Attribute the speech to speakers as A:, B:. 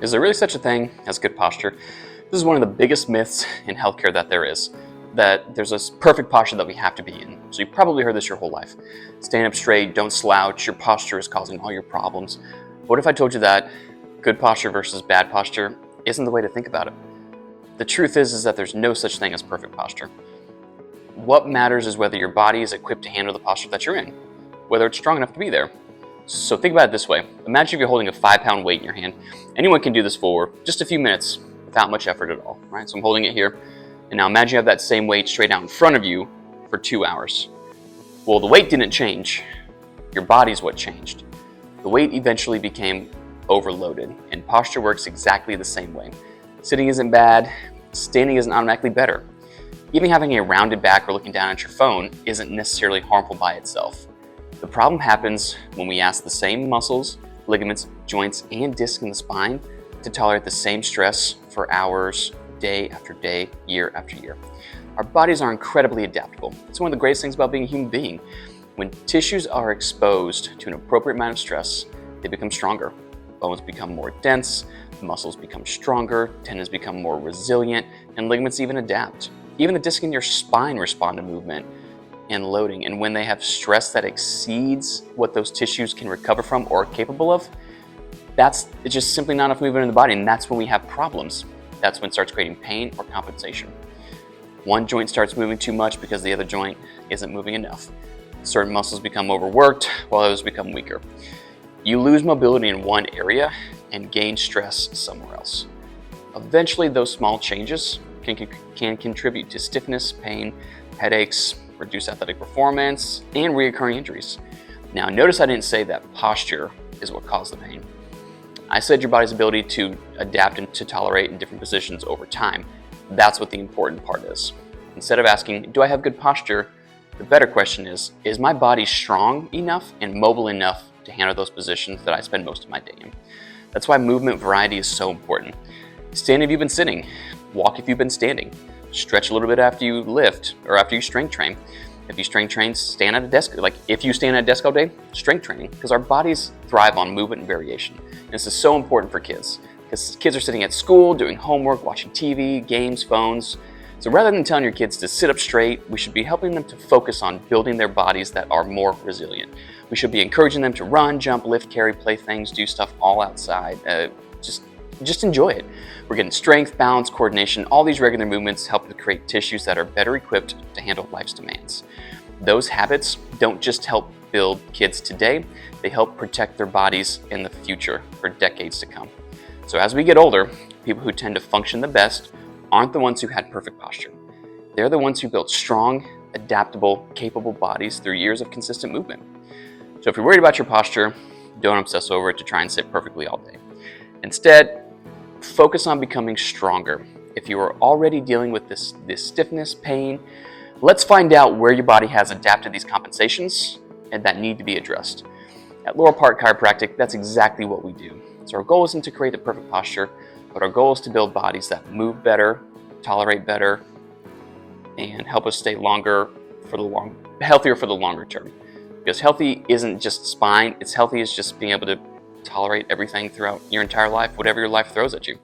A: Is there really such a thing as good posture? This is one of the biggest myths in healthcare that there is, that there's this perfect posture that we have to be in. So you've probably heard this your whole life. Stand up straight, don't slouch, your posture is causing all your problems. What if I told you that good posture versus bad posture isn't the way to think about it? The truth is that there's no such thing as perfect posture. What matters is whether your body is equipped to handle the posture that you're in, whether it's strong enough to be there. So think about it this way. Imagine if you're holding a 5-pound weight in your hand. Anyone can do this for just a few minutes without much effort at all, right? So I'm holding it here. And now imagine you have that same weight straight out in front of you for 2 hours. Well, the weight didn't change. Your body's what changed. The weight eventually became overloaded, and posture works exactly the same way. Sitting isn't bad. Standing isn't automatically better. Even having a rounded back or looking down at your phone isn't necessarily harmful by itself. The problem happens when we ask the same muscles, ligaments, joints, and discs in the spine to tolerate the same stress for hours, day after day, year after year. Our bodies are incredibly adaptable. It's one of the greatest things about being a human being. When tissues are exposed to an appropriate amount of stress, they become stronger. Bones become more dense, muscles become stronger, tendons become more resilient, and ligaments even adapt. Even the discs in your spine respond to movement and loading, and when they have stress that exceeds what those tissues can recover from or are capable of, it's just simply not enough movement in the body, and that's when we have problems. That's when it starts creating pain or compensation. One joint starts moving too much because the other joint isn't moving enough. Certain muscles become overworked while others become weaker. You lose mobility in one area and gain stress somewhere else. Eventually, those small changes can contribute to stiffness, pain, headaches, reduced athletic performance, and recurring injuries. Now, notice I didn't say that posture is what caused the pain. I said your body's ability to adapt and to tolerate in different positions over time. That's what the important part is. Instead of asking, do I have good posture? The better question is my body strong enough and mobile enough to handle those positions that I spend most of my day in? That's why movement variety is so important. Stand if you've been sitting, walk if you've been standing. Stretch a little bit after you lift or after you strength train. If you strength train, stand at a desk. Like if you stand at a desk all day, strength training, because our bodies thrive on movement and variation. And this is so important for kids because kids are sitting at school, doing homework, watching TV, games, phones. So rather than telling your kids to sit up straight, we should be helping them to focus on building their bodies that are more resilient. We should be encouraging them to run, jump, lift, carry, play things, do stuff all outside. Just enjoy it. We're getting strength, balance, coordination. All these regular movements help to create tissues that are better equipped to handle life's demands. Those habits don't just help build kids today, they help protect their bodies in the future for decades to come. So as we get older, people who tend to function the best aren't the ones who had perfect posture. They're the ones who built strong, adaptable, capable bodies through years of consistent movement. So if you're worried about your posture, don't obsess over it to try and sit perfectly all day. Instead, focus on becoming stronger. If you are already dealing with this stiffness, pain, let's find out where your body has adapted these compensations and that need to be addressed. At Laurel Park Chiropractic, that's exactly what we do. So our goal isn't to create the perfect posture, but our goal is to build bodies that move better, tolerate better, and help us stay healthier for the longer term. Because healthy isn't just spine, it's healthy is just being able to tolerate everything throughout your entire life, whatever your life throws at you.